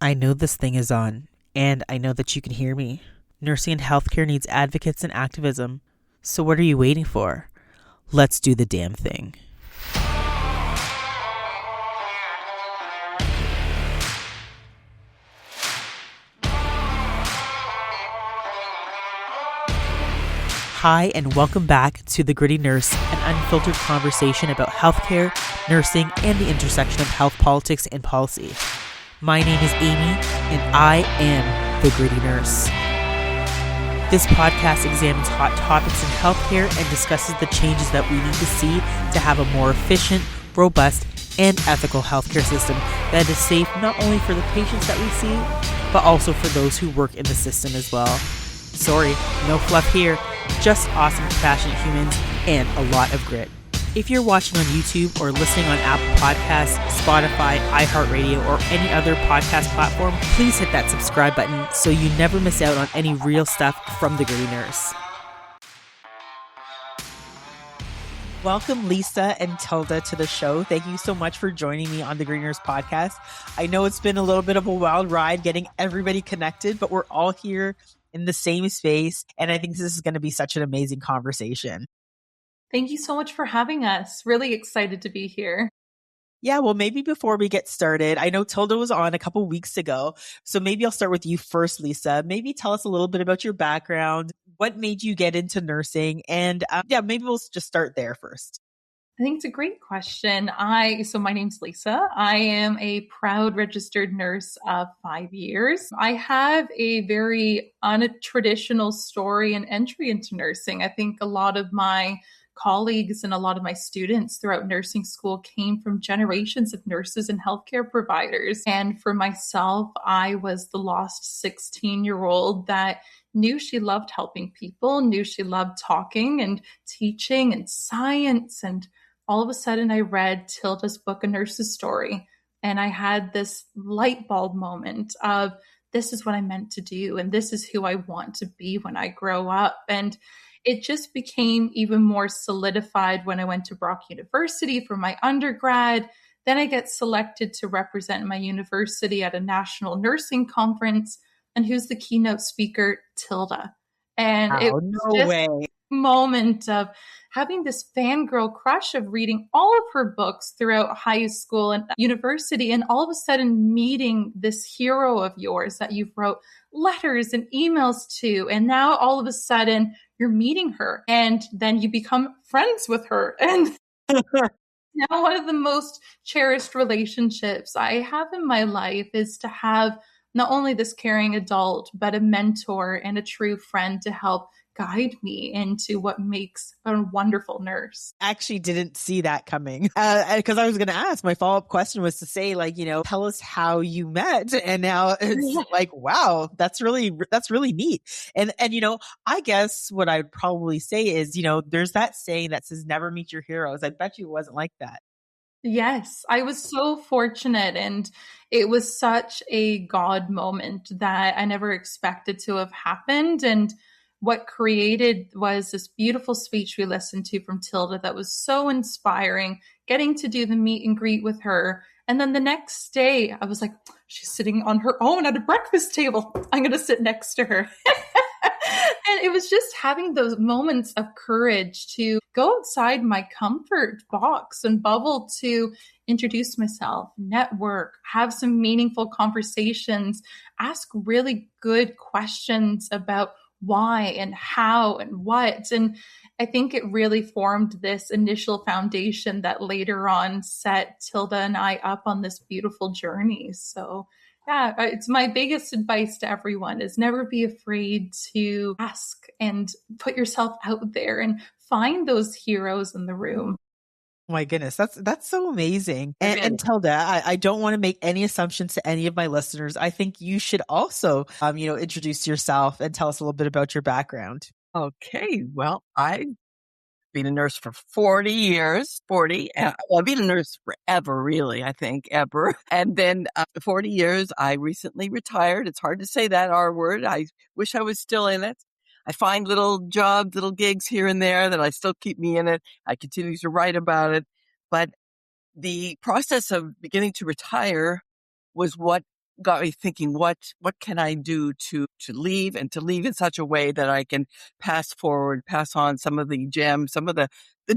I know this thing is on, and I know that you can hear me. Nursing and healthcare needs advocates and activism. So what are you waiting for? Let's do the damn thing. Hi, and welcome back to The Gritty Nurse, an unfiltered conversation about healthcare, nursing, and the intersection of health politics and policy. My name is Amie, and I am The Gritty Nurse. This podcast examines hot topics in healthcare and discusses the changes that we need to see to have a more efficient, robust, and ethical healthcare system that is safe not only for the patients that we see, but also for those who work in the system as well. Sorry, no fluff here, just awesome, compassionate humans and a lot of grit. If you're watching on YouTube or listening on Apple Podcasts, Spotify, iHeartRadio, or any other podcast platform, please hit that subscribe button so you never miss out on any real stuff from The Gritty Nurse. Welcome, Lisa and Tilda, to the show. Thank you so much for joining me on the Gritty Nurse podcast. I know it's been a little bit of a wild ride getting everybody connected, but we're all here in the same space, and I think this is going to be such an amazing conversation. Thank you so much for having us. Really excited to be here. Yeah, well, maybe before we get started, I know Tilda was on a couple weeks ago, so maybe I'll start with you first, Lisa. Maybe tell us a little bit about your background, what made you get into nursing, and maybe we'll just start there first. I think it's a great question. So my name's Lisa. I am a proud registered nurse of 5 years. I have a very untraditional story and entry into nursing. I think a lot of my colleagues and a lot of my students throughout nursing school came from generations of nurses and healthcare providers. And for myself, I was the lost 16-year-old that knew she loved helping people, knew she loved talking and teaching and science. And all of a sudden I read Tilda's book, A Nurse's Story. And I had this light bulb moment of this is what I meant to do. And this is who I want to be when I grow up. And it just became even more solidified when I went to Brock University for my undergrad. Then I get selected to represent my university at a national nursing conference. And who's the keynote speaker? Tilda. And it was just a moment of having this fangirl crush of reading all of her books throughout high school and university, and all of a sudden meeting this hero of yours that you've wrote letters and emails to. And now all of a sudden you're meeting her, and then you become friends with her. And now one of the most cherished relationships I have in my life is to have not only this caring adult, but a mentor and a true friend to help guide me into what makes a wonderful nurse. I actually didn't see that coming because I was going to ask. My follow-up question was to say, tell us how you met. And now it's like, wow, that's really neat. And I guess what I'd probably say is, there's that saying that says never meet your heroes. I bet you it wasn't like that. Yes, I was so fortunate, and it was such a God moment that I never expected to have happened. And what created was this beautiful speech we listened to from Tilda that was so inspiring, getting to do the meet and greet with her. And then the next day, I was like, she's sitting on her own at a breakfast table. I'm going to sit next to her. And it was just having those moments of courage to go outside my comfort box and bubble to introduce myself, network, have some meaningful conversations, ask really good questions about why and how and what. And I think it really formed this initial foundation that later on set Tilda and I up on this beautiful journey. So yeah, it's my biggest advice to everyone is never be afraid to ask and put yourself out there and find those heroes in the room. Oh my goodness, that's so amazing. And Tilda, I don't want to make any assumptions to any of my listeners. I think you should also, introduce yourself and tell us a little bit about your background. Okay, well, I've been a nurse for 40 years, I've been a nurse forever, really, I think, ever. And then 40 years, I recently retired. It's hard to say that R word. I wish I was still in it. I find little jobs, little gigs here and there that I still keep me in it. I continue to write about it. But the process of beginning to retire was what got me thinking, what can I do to leave, and to leave in such a way that I can pass on some of the gems, some of the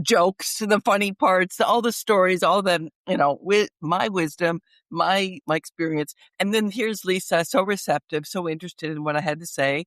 jokes, the funny parts, all the stories, all the, with my wisdom, my experience. And then here's Lisa, so receptive, so interested in what I had to say.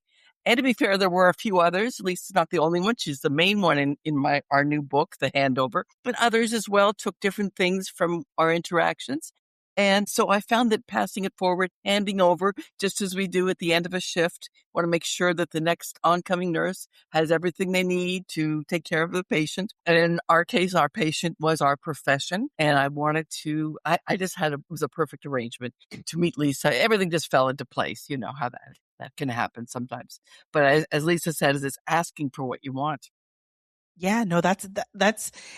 And to be fair, there were a few others. Lisa's not the only one. She's the main one in our new book, The Handover. But others as well took different things from our interactions. And so I found that passing it forward, handing over, just as we do at the end of a shift, want to make sure that the next oncoming nurse has everything they need to take care of the patient. And in our case, our patient was our profession. And I wanted to, I just it was a perfect arrangement to meet Lisa. Everything just fell into place. You know how that can happen sometimes. But as Lisa said, it's asking for what you want. Yeah, no, that's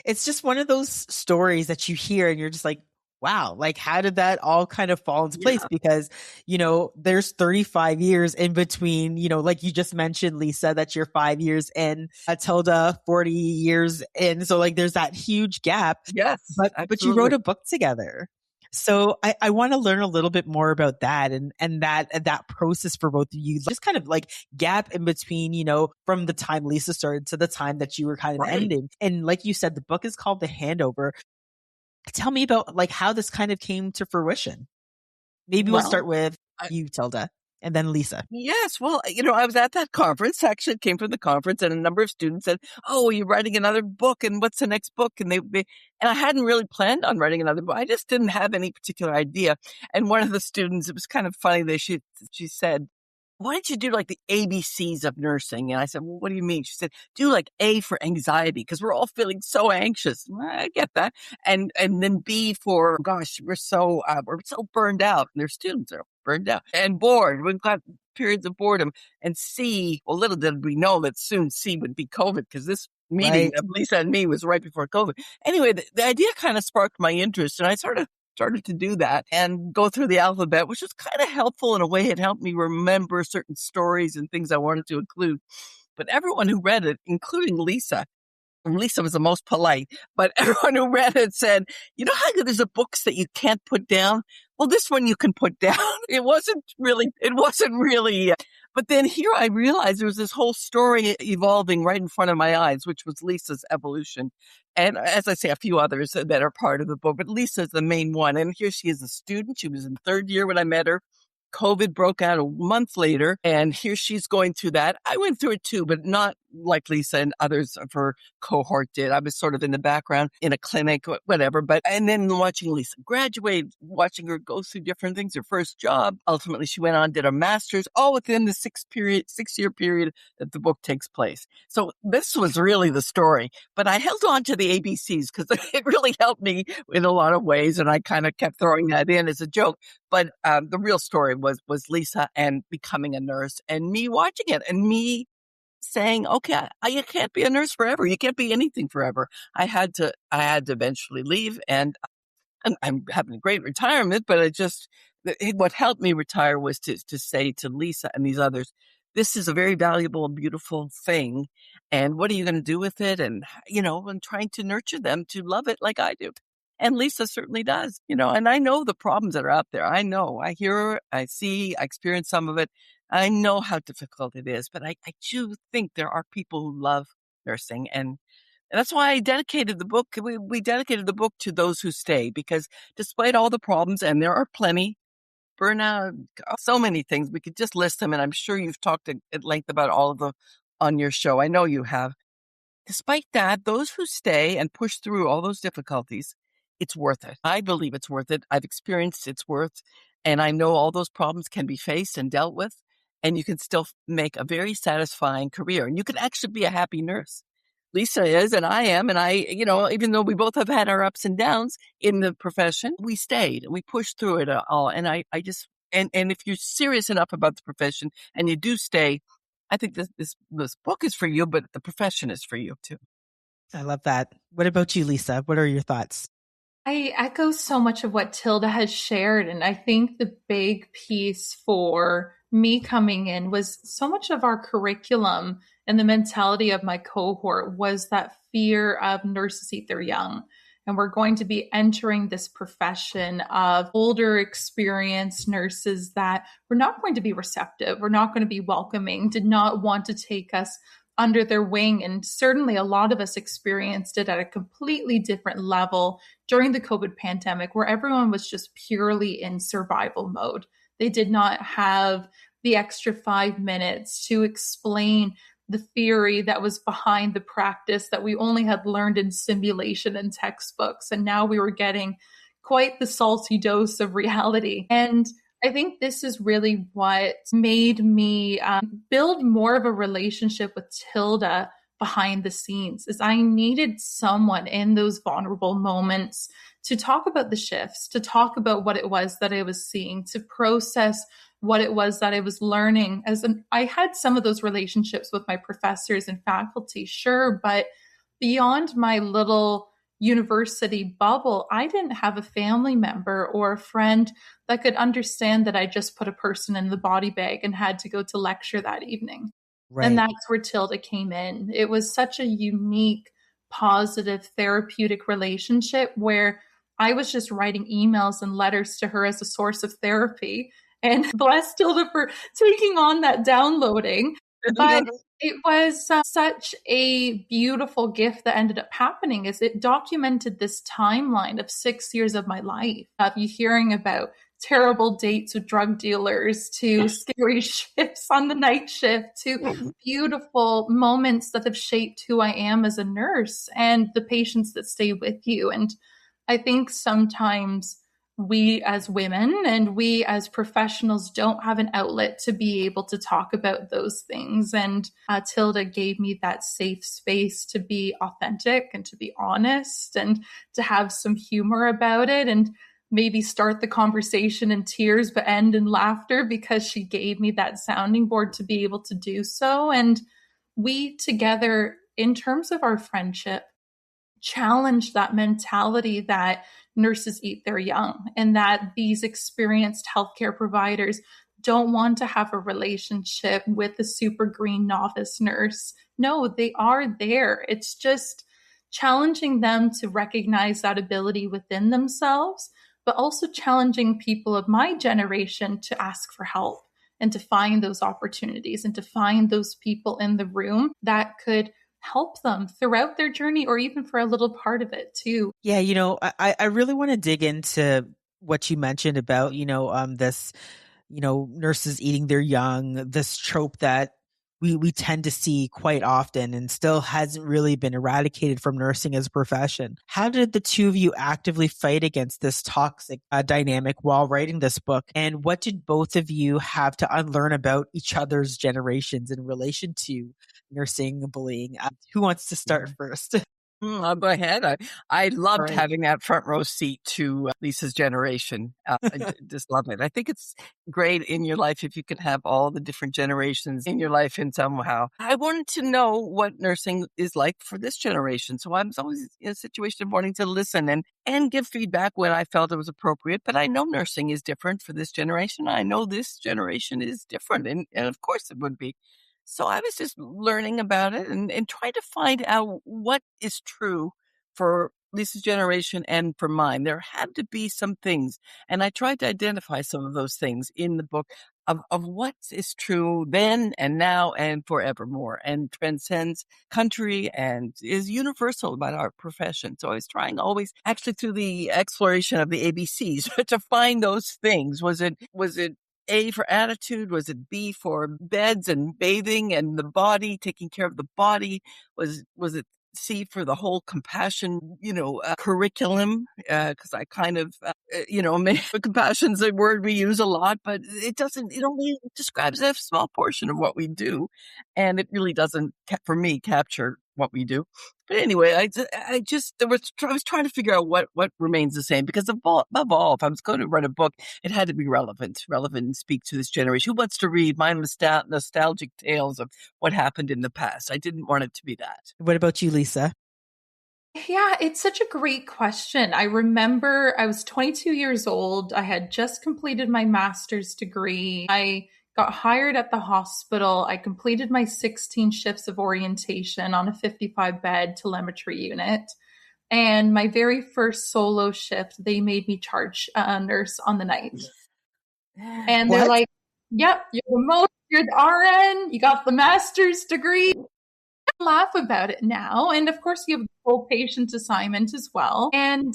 it's just one of those stories that you hear and you're just like, wow, like how did that all kind of fall into place? Yeah. Because, there's 35 years in between, like you just mentioned, Lisa, that you're 5 years in, Tilda, 40 years in. So like there's that huge gap. Yes, But you wrote absolutely. a book together. So I want to learn a little bit more about that and that process for both of you, just kind of like gap in between, from the time Lisa started to the time that you were kind of Right. ending. And like you said, the book is called The Handover. Tell me about like how this kind of came to fruition. Maybe we'll start with you, Tilda, and then Lisa. Yes. Well, I was at that conference. Actually, it came from the conference, and a number of students said, "Oh, you're writing another book, and what's the next book?" And and I hadn't really planned on writing another book. I just didn't have any particular idea. And one of the students, it was kind of funny that she said, "Why don't you do like the ABCs of nursing?" And I said, "Well, what do you mean?" She said, "Do like A for anxiety, because we're all feeling so anxious." Well, I get that. And then B for, gosh, we're so burned out. And their students are burned out and bored. We've got periods of boredom. And C, well, little did we know that soon C would be COVID, because this meeting of Lisa and me was right before COVID. Anyway, the idea kind of sparked my interest, and I sort of started to do that and go through the alphabet, which was kind of helpful in a way. It helped me remember certain stories and things I wanted to include. But everyone who read it, including Lisa, and Lisa was the most polite, but everyone who read it said, "You know how there's a books that you can't put down? Well, this one you can put down." It wasn't really, but then here I realized there was this whole story evolving right in front of my eyes, which was Lisa's evolution. And as I say, a few others that are part of the book, but Lisa's the main one. And here she is, a student. She was in third year when I met her. COVID broke out a month later, and here she's going through that. I went through it too, but not like Lisa and others of her cohort did. I was sort of in the background in a clinic, whatever. And then watching Lisa graduate, watching her go through different things, her first job. Ultimately, she went on, did a master's, all within the 6-year period that the book takes place. So this was really the story. But I held on to the ABCs because it really helped me in a lot of ways. And I kind of kept throwing that in as a joke. But the real story was Lisa and becoming a nurse, and me watching it, and me saying, "Okay, you can't be a nurse forever. You can't be anything forever." I had to eventually leave, and I'm having a great retirement. But what helped me retire was to say to Lisa and these others, "This is a very valuable and beautiful thing, and what are you going to do with it?" And and trying to nurture them to love it like I do. And Lisa certainly does, and I know the problems that are out there. I know, I hear, I see, I experience some of it. I know how difficult it is, but I do think there are people who love nursing. And that's why I dedicated the book. We dedicated the book to those who stay, because despite all the problems, and there are plenty, burnout, so many things, we could just list them. And I'm sure you've talked at length about all of them on your show. I know you have. Despite that, those who stay and push through all those difficulties, it's worth it. I believe it's worth it. I've experienced its worth, and I know all those problems can be faced and dealt with, and you can still make a very satisfying career, and you can actually be a happy nurse. Lisa is, and I am, and even though we both have had our ups and downs in the profession, we stayed and we pushed through it all. And I just, and if you're serious enough about the profession and you do stay, I think this book is for you, but the profession is for you too. I love that. What about you, Lisa? What are your thoughts? I echo so much of what Tilda has shared. And I think the big piece for me coming in was so much of our curriculum and the mentality of my cohort was that fear of nurses eat their young. and we're going to be entering this profession of older, experienced nurses that were not going to be receptive, were not going to be welcoming, did not want to take us under their wing. And certainly a lot of us experienced it at a completely different level during the COVID pandemic, where everyone was just purely in survival mode. They did not have the extra 5 minutes to explain the theory that was behind the practice that we only had learned in simulation and textbooks. And now we were getting quite the salty dose of reality. And I think this is really what made me build more of a relationship with Tilda behind the scenes, is I needed someone in those vulnerable moments to talk about the shifts, to talk about what it was that I was seeing, to process what it was that I was learning. I had some of those relationships with my professors and faculty, sure, but beyond my little university bubble, I didn't have a family member or a friend that could understand that I just put a person in the body bag and had to go to lecture that evening. Right. And that's where Tilda came in. It was such a unique, positive, therapeutic relationship where I was just writing emails and letters to her as a source of therapy. And bless Tilda for taking on that downloading. But it was such a beautiful gift that ended up happening, is it documented this timeline of 6 years of my life, of you hearing about terrible dates with drug dealers, to scary shifts on the night shift, to beautiful moments that have shaped who I am as a nurse and the patients that stay with you. And I think sometimes we as women and we as professionals don't have an outlet to be able to talk about those things. And Tilda gave me that safe space to be authentic and to be honest and to have some humor about it, and maybe start the conversation in tears but end in laughter, because she gave me that sounding board to be able to do so. And we together, in terms of our friendship, challenged that mentality that nurses eat their young, and that these experienced healthcare providers don't want to have a relationship with the super green novice nurse. No, they are there. It's just challenging them to recognize that ability within themselves, but also challenging people of my generation to ask for help and to find those opportunities and to find those people in the room that could help them throughout their journey, or even for a little part of it too. Yeah, I really want to dig into what you mentioned about, this, nurses eating their young, this trope that we tend to see quite often and still hasn't really been eradicated from nursing as a profession. How did the two of you actively fight against this toxic dynamic while writing this book? And what did both of you have to unlearn about each other's generations in relation to nursing bullying? Who wants to start first? I'll go ahead. I loved Right. having that front row seat to Lisa's generation. I just love it. I think it's great in your life if you can have all the different generations in your life in somehow. I wanted to know what nursing is like for this generation. So I was always in a situation of wanting to listen and give feedback when I felt it was appropriate. But I know nursing is different for this generation. I know this generation is different. And of course it would be. So I was just learning about it and trying to find out what is true for Lisa's generation and for mine. There had to be some things, and I tried to identify some of those things in the book of what is true then and now and forevermore, and transcends country and is universal about our profession. So I was trying always, actually through the exploration of the ABCs, to find those things. Was it A for attitude? Was it B for beds and bathing and the body, taking care of the body? Was it C for the whole compassion, curriculum? Cause I kind of, compassion's a word we use a lot, but it only describes a small portion of what we do. And it really doesn't, for me, capture what we do. But anyway, I was trying to figure out what remains the same, because above all, if I was going to write a book, it had to be relevant and speak to this generation. Who wants to read my nostalgic tales of what happened in the past? I didn't want it to be that. What about you, Lisa? Yeah, it's such a great question. I remember I was 22 years old. I had just completed my master's degree. I got hired at the hospital. I completed my 16 shifts of orientation on a 55-bed telemetry unit. And my very first solo shift, they made me charge a nurse on the night. And they're What? like, yep, you're the most, you're the RN, you got the master's degree. Laugh about it now. And of course, you have the full patient assignment as well. And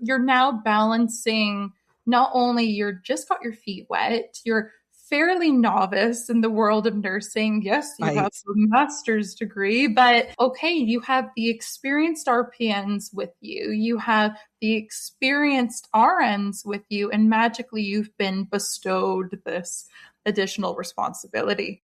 you're now balancing not only you're just got your feet wet, you're fairly novice in the world of nursing. Yes, you Right. have a master's degree, but okay, you have the experienced RPNs with you, you have the experienced RNs with you, and magically you've been bestowed this additional responsibility.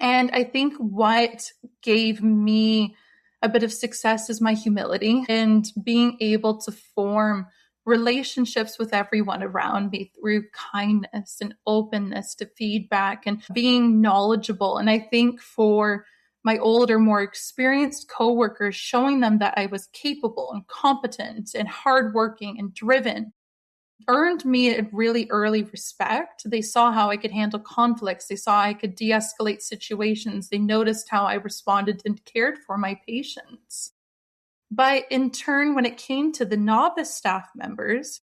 And I think what gave me a bit of success is my humility and being able to form relationships with everyone around me through kindness and openness to feedback and being knowledgeable. And I think for my older, more experienced coworkers, showing them that I was capable and competent and hardworking and driven earned me a really early respect. They saw how I could handle conflicts. They saw I could de-escalate situations. They noticed how I responded and cared for my patients. But in turn, when it came to the novice staff members,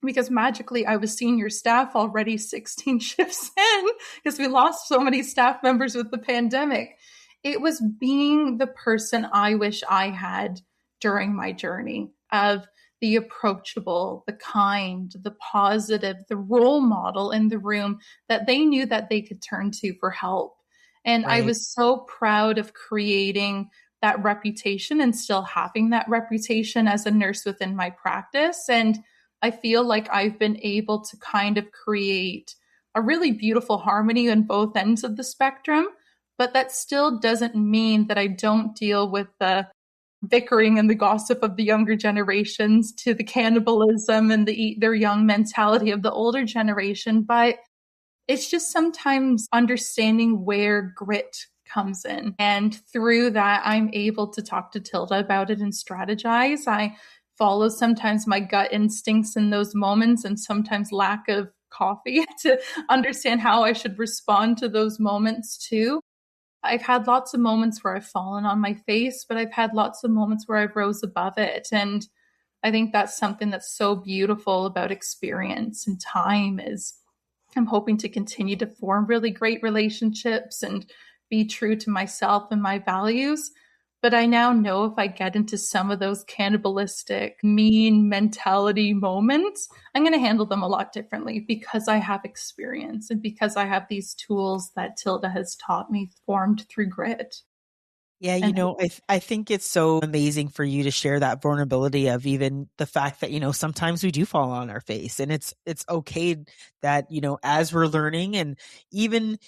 because magically I was senior staff already 16 shifts in, because we lost so many staff members with the pandemic, it was being the person I wish I had during my journey of the approachable, the kind, the positive, the role model in the room that they knew that they could turn to for help. And I Right. was so proud of creating that reputation and still having that reputation as a nurse within my practice. And I feel like I've been able to kind of create a really beautiful harmony on both ends of the spectrum. But that still doesn't mean that I don't deal with the bickering and the gossip of the younger generations to the cannibalism and the eat their young mentality of the older generation. But it's just sometimes understanding where grit comes in. And through that, I'm able to talk to Tilda about it and strategize. I follow sometimes my gut instincts in those moments and sometimes lack of coffee to understand how I should respond to those moments too. I've had lots of moments where I've fallen on my face, but I've had lots of moments where I've rose above it. And I think that's something that's so beautiful about experience and time is I'm hoping to continue to form really great relationships and be true to myself and my values. But I now know if I get into some of those cannibalistic, mean mentality moments, I'm going to handle them a lot differently because I have experience and because I have these tools that Tilda has taught me formed through grit. Yeah, And I think it's so amazing for you to share that vulnerability of even the fact that, sometimes we do fall on our face, and it's okay that, as we're learning, and even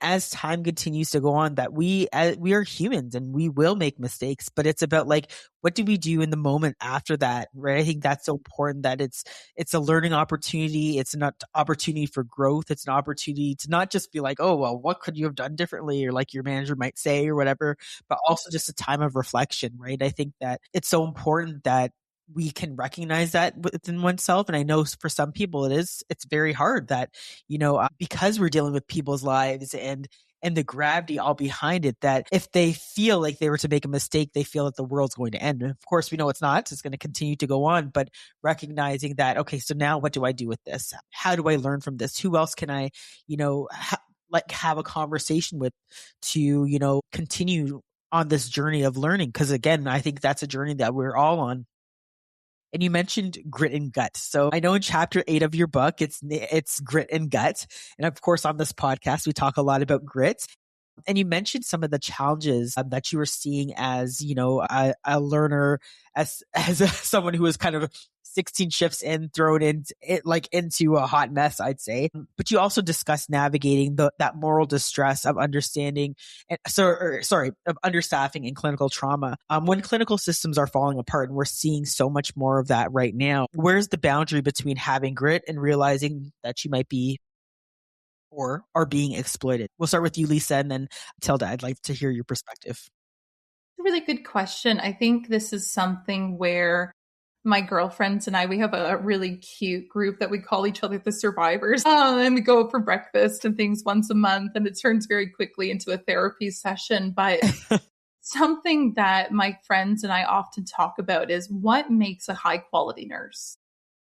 as time continues to go on, that we are humans and we will make mistakes, but it's about like, what do we do in the moment after that, right? I think that's so important, that it's a learning opportunity. It's an opportunity for growth. It's an opportunity to not just be like, oh, well, what could you have done differently? Or like your manager might say or whatever, but also just a time of reflection, right? I think that it's so important that we can recognize that within oneself. And I know for some people it's very hard that, because we're dealing with people's lives and the gravity all behind it, that if they feel like they were to make a mistake, they feel that the world's going to end. And of course, we know it's not. It's going to continue to go on, but recognizing that, okay, so now what do I do with this? How do I learn from this? Who else can I, have a conversation with to, continue on this journey of learning? Because again, I think that's a journey that we're all on. And you mentioned grit and gut. So I know in chapter 8 of your book, it's grit and gut. And of course, on this podcast, we talk a lot about grit. And you mentioned some of the challenges that you were seeing as, a learner, as someone who was kind of 16 shifts in, thrown into a hot mess, I'd say. But you also discussed navigating that moral distress of understanding, of understaffing and clinical trauma. When clinical systems are falling apart, and we're seeing so much more of that right now, where's the boundary between having grit and realizing that you might be or are being exploited? We'll start with you, Lisa, and then Tilda. I'd like to hear your perspective. a really good question. I think this is something where my girlfriends and I, we have a really cute group that we call each other the survivors. And we go for breakfast and things once a month, and it turns very quickly into a therapy session. But something that my friends and I often talk about is what makes a high quality nurse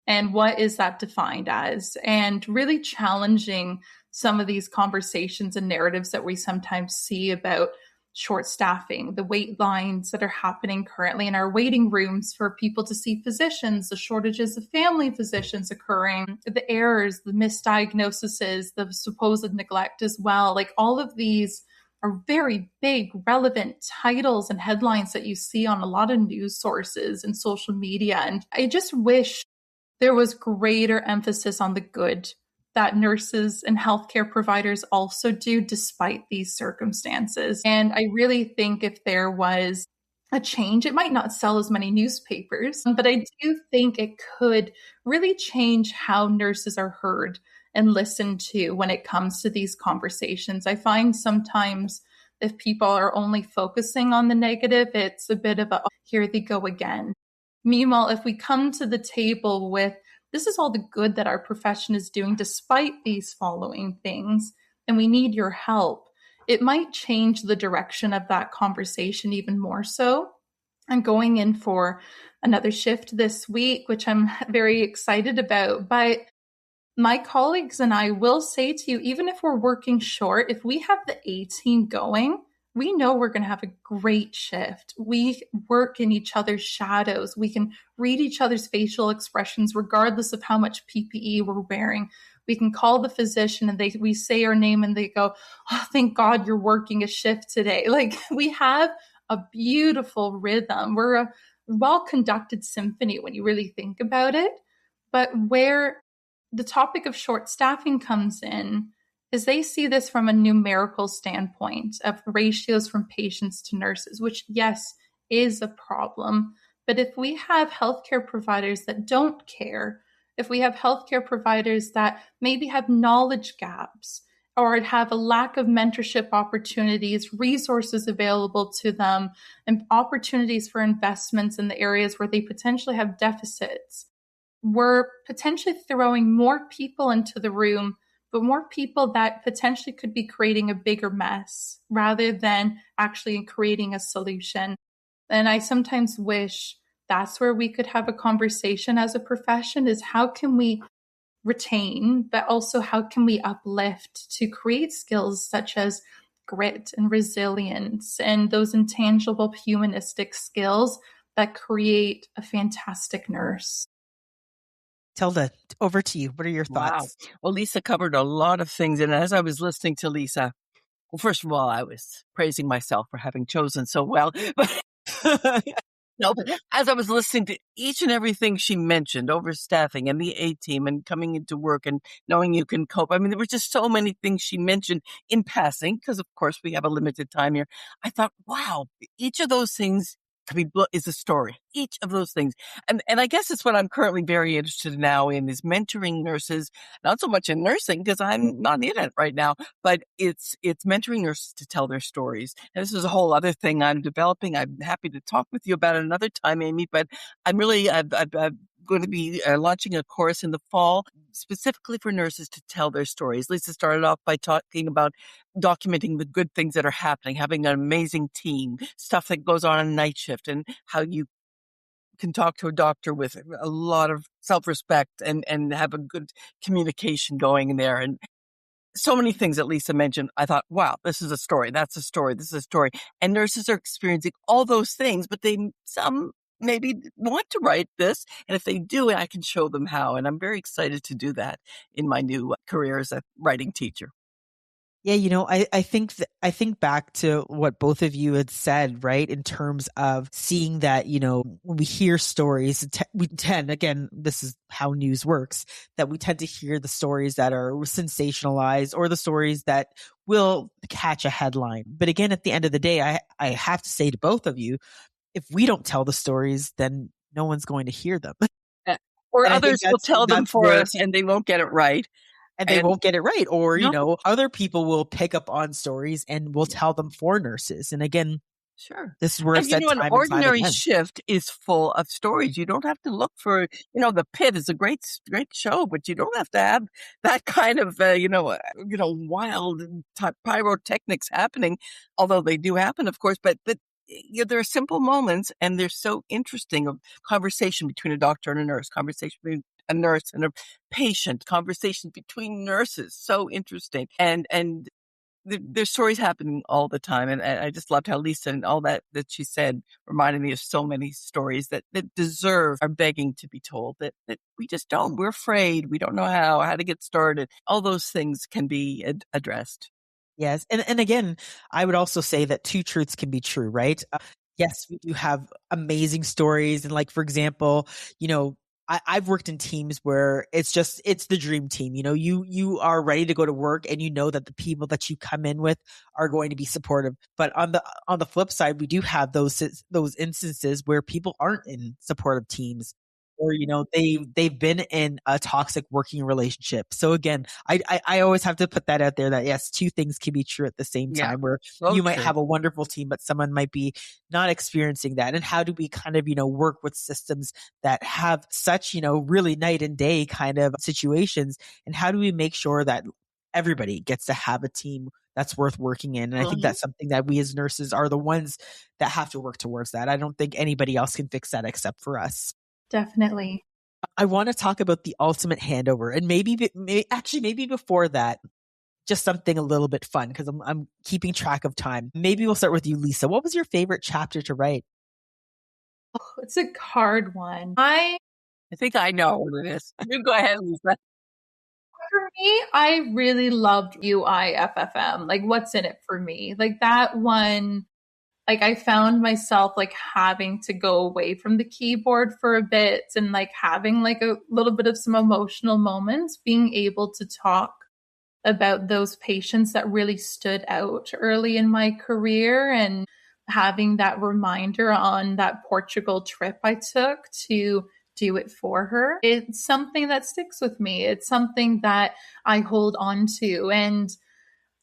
and what is that defined as, and really challenging some of these conversations and narratives that we sometimes see about short staffing, the wait lines that are happening currently in our waiting rooms for people to see physicians, the shortages of family physicians occurring, the errors, the misdiagnoses, the supposed neglect as well. Like all of these are very big, relevant titles and headlines that you see on a lot of news sources and social media. And I just wish there was greater emphasis on the good that nurses and healthcare providers also do despite these circumstances. And I really think if there was a change, it might not sell as many newspapers, but I do think it could really change how nurses are heard and listened to when it comes to these conversations. I find sometimes if people are only focusing on the negative, it's a bit of a, oh, here they go again. Meanwhile, if we come to the table with, this is all the good that our profession is doing despite these following things, and we need your help, it might change the direction of that conversation even more so. I'm going in for another shift this week, which I'm very excited about. But my colleagues and I will say to you, even if we're working short, if we have the A team going, we know we're going to have a great shift. We work in each other's shadows. We can read each other's facial expressions regardless of how much PPE we're wearing. We can call the physician and we say our name and they go, oh, thank God you're working a shift today. Like we have a beautiful rhythm. We're a well-conducted symphony when you really think about it. But where the topic of short staffing comes in is they see this from a numerical standpoint of ratios from patients to nurses, which, yes, is a problem. But if we have healthcare providers that don't care, if we have healthcare providers that maybe have knowledge gaps or have a lack of mentorship opportunities, resources available to them, and opportunities for investments in the areas where they potentially have deficits, we're potentially throwing more people into the room, but more people that potentially could be creating a bigger mess rather than actually creating a solution. And I sometimes wish that's where we could have a conversation as a profession, is how can we retain, but also how can we uplift to create skills such as grit and resilience and those intangible humanistic skills that create a fantastic nurse. Tilda, over to you. What are your thoughts? Wow. Well, Lisa covered a lot of things. And as I was listening to Lisa, well, first of all, I was praising myself for having chosen so well. No, but as I was listening to each and everything she mentioned, overstaffing and the A team and coming into work and knowing you can cope. I mean, there were just so many things she mentioned in passing, because of course we have a limited time here. I thought, wow, each of those things is a story. Each of those things. And I guess it's what I'm currently very interested now in is mentoring nurses, not so much in nursing because I'm not in it right now, but it's mentoring nurses to tell their stories. And this is a whole other thing I'm developing. I'm happy to talk with you about it another time, Amie, but I'm going to be launching a course in the fall specifically for nurses to tell their stories. Lisa started off by talking about documenting the good things that are happening, having an amazing team, stuff that goes on night shift, and how you can talk to a doctor with a lot of self-respect and have a good communication going in there. And so many things that Lisa mentioned, I thought, wow, this is a story. That's a story. This is a story. And nurses are experiencing all those things, but some maybe want to write this. And if they do, I can show them how. And I'm very excited to do that in my new career as a writing teacher. Yeah, I think back to what both of you had said, right? In terms of seeing that, when we hear stories, we tend, again, this is how news works, that we tend to hear the stories that are sensationalized or the stories that will catch a headline. But again, at the end of the day, I have to say to both of you, if we don't tell the stories, then no one's going to hear them. Or others will tell them for us and they won't get it right. And they won't get it right. Or, other people will pick up on stories and will tell them for nurses. And again, sure, this is where I've said an ordinary shift is full of stories. You don't have to look for, The Pit is a great show, but you don't have to have that kind of, wild pyrotechnics happening, although they do happen, of course. But there are simple moments, and they're so interesting. A conversation between a doctor and a nurse, conversation between a nurse and a patient, conversation between nurses, so interesting. And there's stories happening all the time. And I just loved how Lisa and all that she said reminded me of so many stories that are begging to be told, that we just don't. We're afraid. We don't know how to get started. All those things can be addressed. Yes. And again, I would also say that two truths can be true, right? Yes, we do have amazing stories. And like, for example, I've worked in teams where it's the dream team. You are ready to go to work and you know that the people that you come in with are going to be supportive. But on the flip side, we do have those instances where people aren't in supportive teams, or they've been in a toxic working relationship. So again, I always have to put that out there, that yes, two things can be true at the same time, where so you might true. have a wonderful team, but someone might be not experiencing that. And how do we kind of work with systems that have such really night and day kind of situations, and how do we make sure that everybody gets to have a team that's worth working in? And I think that's something that we as nurses are the ones that have to work towards that. I don't think anybody else can fix that except for us. Definitely. I want to talk about the ultimate handover, and maybe before that, just something a little bit fun, because I'm keeping track of time. Maybe we'll start with you, Lisa. What was your favorite chapter to write? Oh, it's a hard one. I think I know what it is. You go ahead, Lisa. For me, I really loved UIFFM. Like, what's in it for me? Like that one. Like I found myself like having to go away from the keyboard for a bit, and like having like a little bit of some emotional moments, being able to talk about those patients that really stood out early in my career, and having that reminder on that Portugal trip I took to do it for her. It's something that sticks with me. It's something that I hold on to. And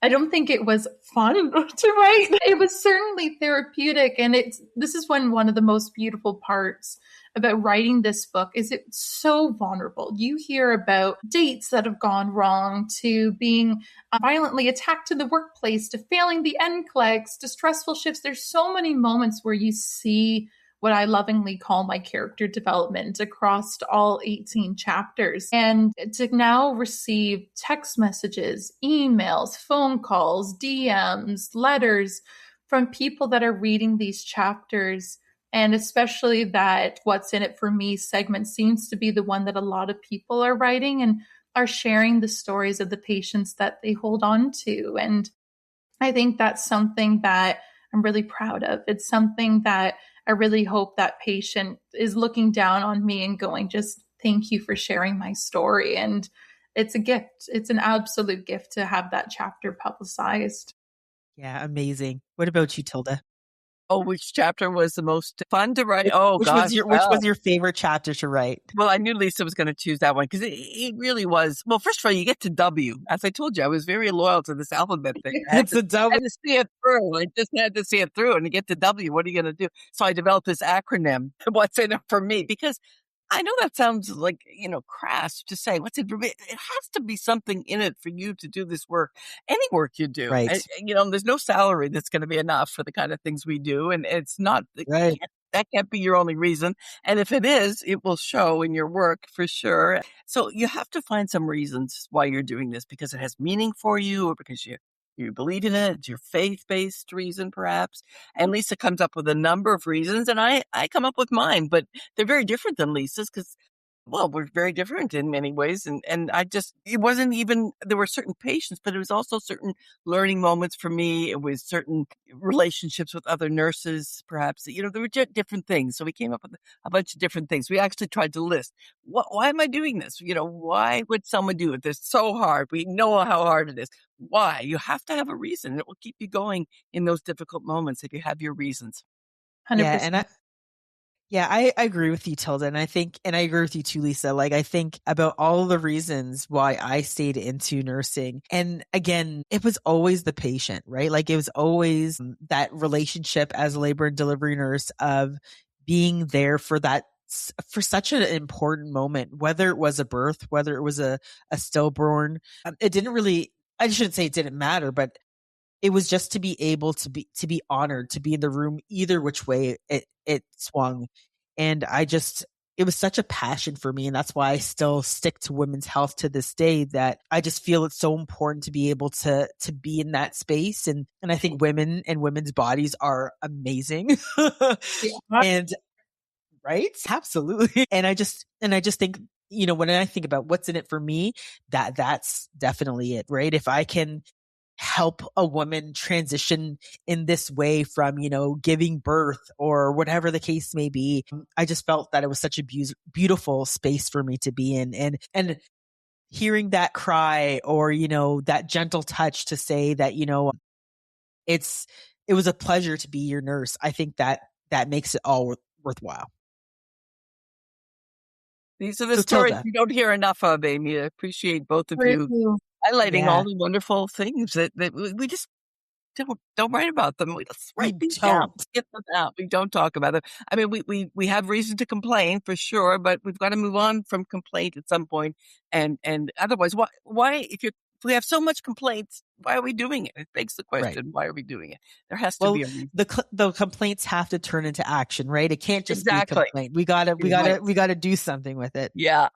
I don't think it was fun to write. It was certainly therapeutic. And this is one of the most beautiful parts about writing this book is it's so vulnerable. You hear about dates that have gone wrong, to being violently attacked in the workplace, to failing the NCLEX, to stressful shifts. There's so many moments where you see what I lovingly call my character development across all 18 chapters. And to now receive text messages, emails, phone calls, DMs, letters from people that are reading these chapters, and especially that what's in it for me segment seems to be the one that a lot of people are writing and are sharing the stories of the patients that they hold on to. And I think that's something that I'm really proud of. It's something that I really hope that patient is looking down on me and going, just thank you for sharing my story. And it's a gift. It's an absolute gift to have that chapter publicized. Yeah, amazing. What about you, Tilda? Oh, which chapter was the most fun to write? Oh, which gosh. Which was your favorite chapter to write? Well, I knew Lisa was going to choose that one because it really was. Well, first of all, you get to W. As I told you, I was very loyal to this alphabet thing. It's a W. I had to see it through. I just had to see it through. And to get to W, what are you going to do? So I developed this acronym, what's in it for me, because I know that sounds like, crass to say, what's it for me? It has to be something in it for you to do this work, any work you do. Right. There's no salary that's going to be enough for the kind of things we do. And it's not, right. That can't be your only reason. And if it is, it will show in your work for sure. So you have to find some reasons why you're doing this, because it has meaning for you, or because you believe in it. It's your faith-based reason, perhaps. And Lisa comes up with a number of reasons, and I come up with mine, but they're very different than Lisa's because, well, we're very different in many ways. And it wasn't even, there were certain patients, but it was also certain learning moments for me. It was certain relationships with other nurses, perhaps, there were different things. So we came up with a bunch of different things. We actually tried to list, why am I doing this? Why would someone do it? It's so hard. We know how hard it is. Why? You have to have a reason. It will keep you going in those difficult moments if you have your reasons. 100%. Yeah, I agree with you, Tilda. And I agree with you too, Lisa. Like, I think about all the reasons why I stayed into nursing. And again, it was always the patient, right? Like, it was always that relationship as a labor and delivery nurse of being there for such an important moment, whether it was a birth, whether it was a stillborn. It didn't really, I shouldn't say it didn't matter, but it was just to be able to be honored, to be in the room either which way it swung. And it was such a passion for me. And that's why I still stick to women's health to this day, that I just feel it's so important to be able to be in that space. And I think women and women's bodies are amazing. Yeah. And right? Absolutely. And I just think, when I think about what's in it for me, that's definitely it, right? If I can help a woman transition in this way from, giving birth or whatever the case may be, I just felt that it was such a beautiful space for me to be in. And hearing that cry, or, that gentle touch to say that, it was a pleasure to be your nurse. I think that makes it all worthwhile. These are the So, stories Tilda. you don't hear enough of, Amie. I appreciate both of you highlighting all the wonderful things that we just don't write about them. Let's write these down. Let's get them out. We don't talk about them. I mean, we have reason to complain for sure, but we've got to move on from complaint at some point. And otherwise, why if we have so much complaints, why are we doing it? It begs the question, right. Why are we doing it? There has to be a reason. The complaints have to turn into action, right? It can't just be a complaint. We gotta do something with it. Yeah.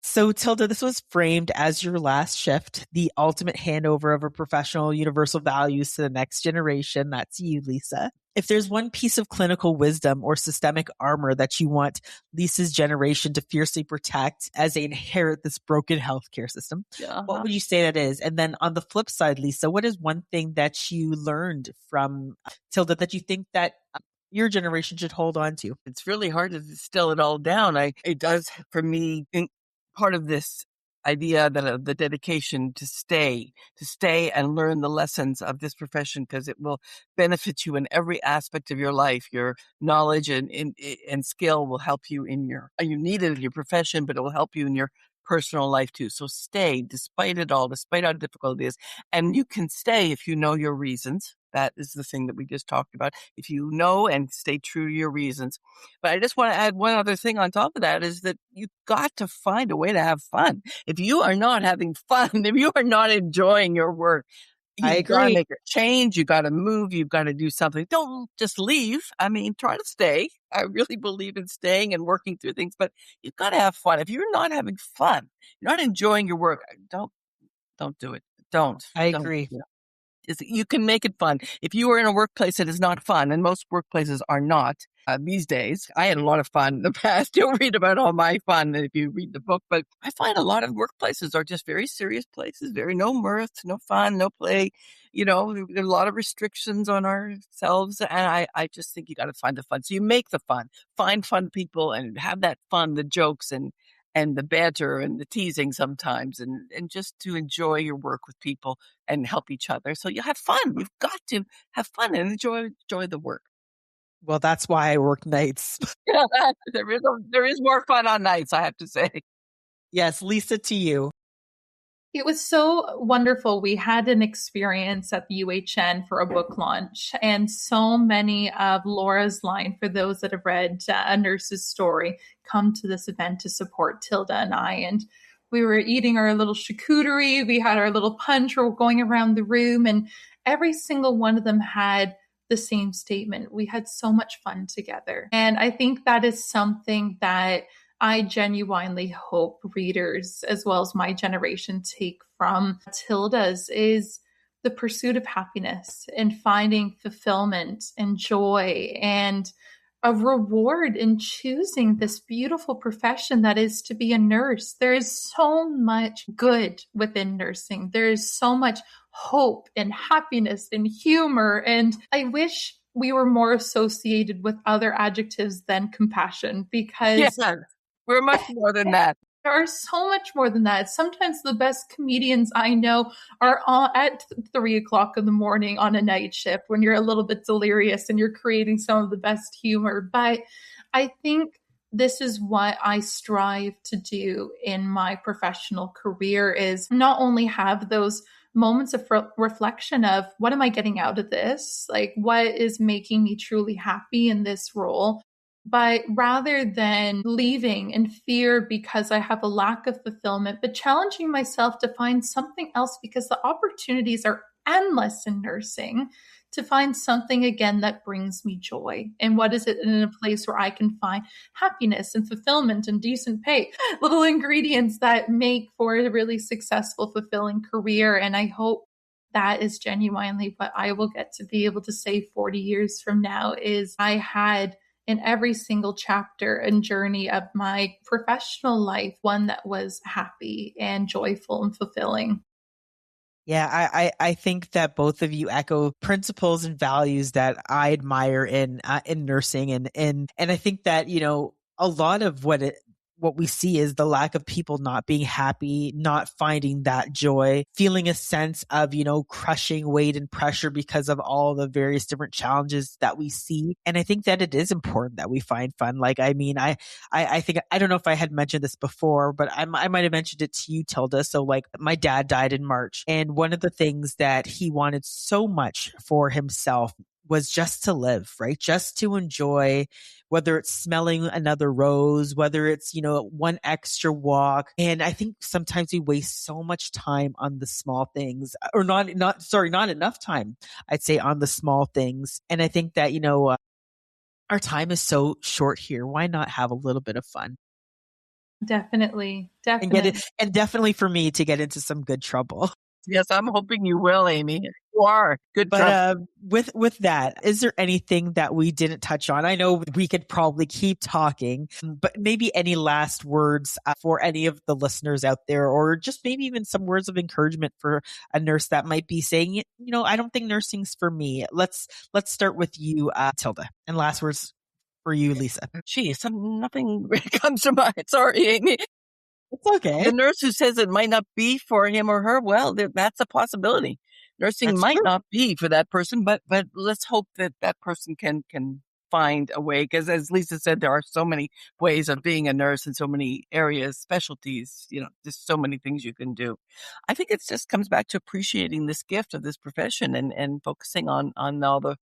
So, Tilda, this was framed as your last shift, the ultimate handover of a professional universal values to the next generation. That's you, Lisa. If there's one piece of clinical wisdom or systemic armor that you want Lisa's generation to fiercely protect as they inherit this broken healthcare system, what would you say that is? And then on the flip side, Lisa, what is one thing that you learned from Tilda that you think that your generation should hold on to? It's really hard to distill it all down. It does, for me, part of this idea that the dedication to stay and learn the lessons of this profession, because it will benefit you in every aspect of your life. Your knowledge and skill will help you you need it in your profession, but it will help you in your personal life too. So stay despite it all, despite how difficult it is. And you can stay if you know your reasons. That is the thing that we just talked about. If you know and stay true to your reasons. But I just want to add one other thing on top of that, is that you've got to find a way to have fun. If you are not having fun, if you are not enjoying your work, you've got to make a change. You've got to move. You've got to do something. Don't just leave. I mean, try to stay. I really believe in staying and working through things, but you've got to have fun. If you're not having fun, you're not enjoying your work, don't do it. Don't. I agree. You can make it fun. If you are in a workplace that is not fun, and most workplaces are not these days. I had a lot of fun in the past. You'll read about all my fun if you read the book, but I find a lot of workplaces are just very serious places, very no mirth, no fun, no play. There are a lot of restrictions on ourselves, and I just think you got to find the fun. So you make the fun, find fun people and have that fun, the jokes and the banter and the teasing sometimes, and just to enjoy your work with people and help each other. So you have fun. You've got to have fun and enjoy the work. Well, that's why I work nights. Yeah, there is more fun on nights, I have to say. Yes, Lisa, to you. It was so wonderful. We had an experience at the UHN for a book launch, and so many of Laura's line, for those that have read A Nurse's Story, come to this event to support Tilda and I. And we were eating our little charcuterie. We had our little punch. We were going around the room, and every single one of them had the same statement. We had so much fun together. And I think that is something that I genuinely hope readers, as well as my generation, take from Tilda's, is the pursuit of happiness and finding fulfillment and joy and a reward in choosing this beautiful profession that is to be a nurse. There is so much good within nursing. There is so much hope and happiness and humor. And I wish we were more associated with other adjectives than compassion, because we're much more than that. There are so much more than that. Sometimes the best comedians I know are at 3:00 in the morning on a night shift when you're a little bit delirious and you're creating some of the best humor. But I think this is what I strive to do in my professional career, is not only have those moments of reflection of what am I getting out of this? Like, what is making me truly happy in this role? But rather than leaving in fear because I have a lack of fulfillment, but challenging myself to find something else, because the opportunities are endless in nursing, to find something again that brings me joy. And what is it in a place where I can find happiness and fulfillment and decent pay? Little ingredients that make for a really successful, fulfilling career. And I hope that is genuinely what I will get to be able to say 40 years from now is I had in every single chapter and journey of my professional life, one that was happy and joyful and fulfilling. Yeah, I think that both of you echo principles and values that I admire in nursing, and I think that, you know, a lot of what we see is the lack of people not being happy, not finding that joy, feeling a sense of, you know, crushing weight and pressure because of all the various different challenges that we see. And I think that it is important that we find fun. Like, I mean, I think, I don't know if I had mentioned this before, but I might have mentioned it to you, Tilda. So like, my dad died in March, and one of the things that he wanted so much for himself was just to live, right? Just to enjoy, whether it's smelling another rose, whether it's, you know, one extra walk. And I think sometimes we waste so much time on the small things, or not enough time, I'd say, on the small things. And I think that, you know, our time is so short here. Why not have a little bit of fun? Definitely. And get it, and definitely for me to get into some good trouble. Yes, I'm hoping you will, Amie. You are. Good But with that, is there anything that we didn't touch on? I know we could probably keep talking, but maybe any last words for any of the listeners out there, or just maybe even some words of encouragement for a nurse that might be saying, you know, I don't think nursing's for me. Let's start with you, Tilda, and last words for you, Lisa. Geez, nothing comes to mind. Sorry, Amie. It's okay. The nurse who says it might not be for him or her, well, that's a possibility. Nursing That's might true. not be for that person, but let's hope that that person can find a way. Because as Lisa said, there are so many ways of being a nurse in so many areas, specialties. You know, there's so many things you can do. I think it just comes back to appreciating this gift of this profession and focusing on all the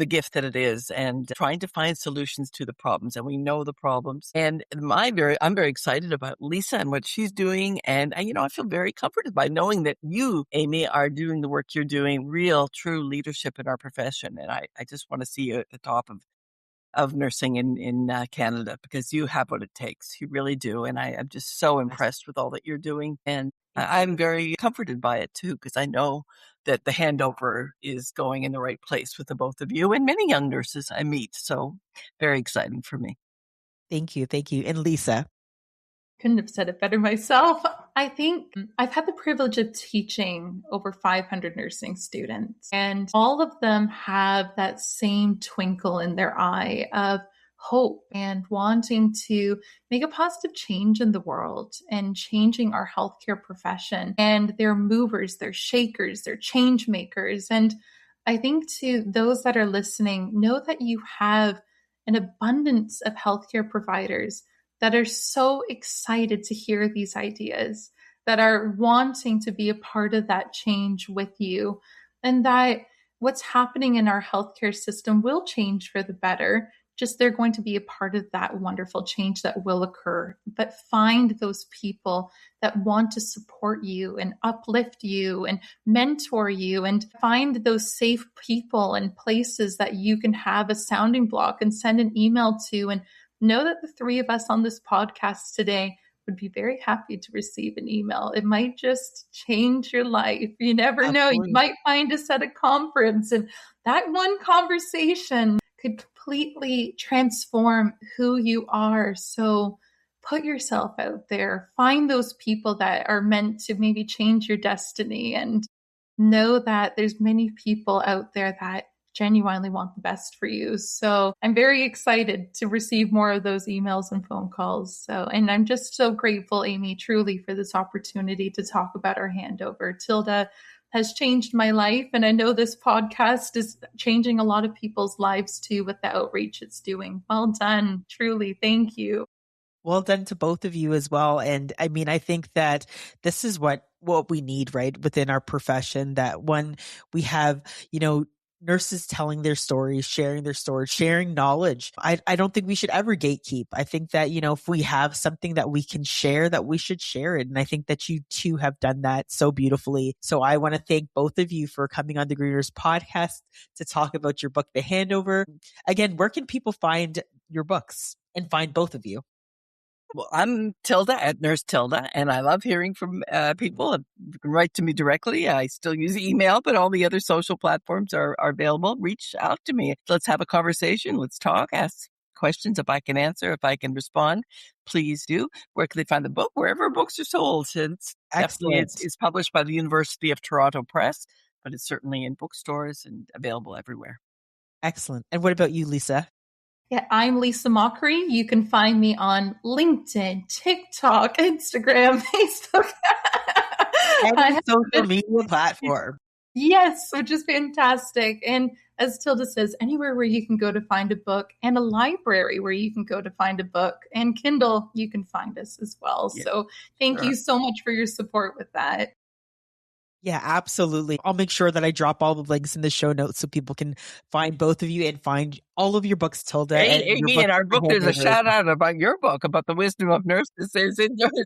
gift that it is, and trying to find solutions to the problems. And we know the problems. And I'm very excited about Lisa and what she's doing. And you know, I feel very comforted by knowing that you, Amie, are doing the work you're doing, real, true leadership in our profession. And I just want to see you at the top of nursing in Canada, because you have what it takes. You really do. And I'm just so impressed with all that you're doing. And I'm very comforted by it too, because I know that the handover is going in the right place with the both of you and many young nurses I meet. So very exciting for me. Thank you. Thank you. And Lisa. Couldn't have said it better myself. I think I've had the privilege of teaching over 500 nursing students, and all of them have that same twinkle in their eye of hope and wanting to make a positive change in the world and changing our healthcare profession. And they're movers, they're shakers, they're change makers. And I think to those that are listening, know that you have an abundance of healthcare providers that are so excited to hear these ideas, that are wanting to be a part of that change with you, and that what's happening in our healthcare system will change for the better. Just they're going to be a part of that wonderful change that will occur. But find those people that want to support you and uplift you and mentor you, and find those safe people and places that you can have a sounding block and send an email to, and know that the three of us on this podcast today would be very happy to receive an email. It might just change your life. You never know. You might find us at a conference, and that one conversation could completely transform who you are. So put yourself out there. Find those people that are meant to maybe change your destiny, and know that there's many people out there that genuinely want the best for you. So I'm very excited to receive more of those emails and phone calls. And I'm just so grateful, Amie, truly, for this opportunity to talk about our handover. Tilda has changed my life, and I know this podcast is changing a lot of people's lives too with the outreach it's doing. Well done, truly. Thank you. Well done to both of you as well. And I mean, I think that this is what we need, right, within our profession, that when we have, you know, nurses telling their stories, sharing knowledge. I don't think we should ever gatekeep. I think that, if we have something that we can share, that we should share it. And I think that you two have done that so beautifully. So I want to thank both of you for coming on the Green Nurse podcast to talk about your book, The Handover. Again, where can people find your books and find both of you? Well, I'm Tilda at Nurse Tilda, and I love hearing from people. You can write to me directly. I still use email, but all the other social platforms are available. Reach out to me. Let's have a conversation. Let's talk. Ask questions if I can answer, if I can respond. Please do. Where can they find the book? Wherever books are sold. It's published by the University of Toronto Press, but it's certainly in bookstores and available everywhere. Excellent. And what about you, Lisa? Yeah, I'm Lisa Mochrie. You can find me on LinkedIn, TikTok, Instagram, Facebook. Any social media platform. Yes, which is fantastic. And as Tilda says, anywhere where you can go to find a book, and a library where you can go to find a book, and Kindle, you can find us as well. Yeah, so thank you so much for your support with that. Yeah, absolutely. I'll make sure that I drop all the links in the show notes so people can find both of you and find all of your books, Tilda. Amy, in our book, there's a shout out about your book, about the wisdom of nurses. It's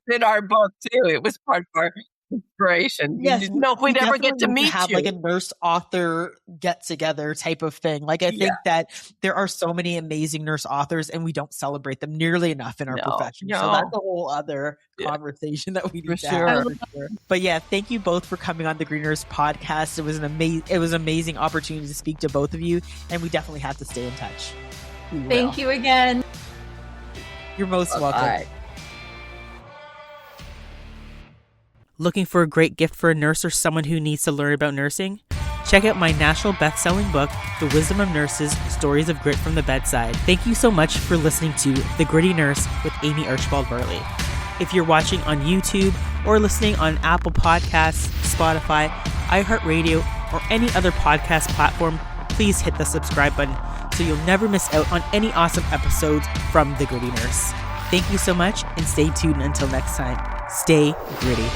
in our book too. It was part of our inspiration. Yes, you didn't know if we'd ever get to meet have you. Like a nurse author get together type of thing. Like I think that there are so many amazing nurse authors, and we don't celebrate them nearly enough in our profession. No. So that's a whole other conversation that we need to have. For sure. But yeah, thank you both for coming on the Green Nurse podcast. It was an amazing opportunity to speak to both of you, and we definitely have to stay in touch. Thank you again. You're most welcome. Bye. Looking for a great gift for a nurse or someone who needs to learn about nursing? Check out my national best-selling book, The Wisdom of Nurses, Stories of Grit from the Bedside. Thank you so much for listening to The Gritty Nurse with Amie Archibald-Varley. If you're watching on YouTube or listening on Apple Podcasts, Spotify, iHeartRadio, or any other podcast platform, please hit the subscribe button so you'll never miss out on any awesome episodes from The Gritty Nurse. Thank you so much, and stay tuned until next time. Stay gritty.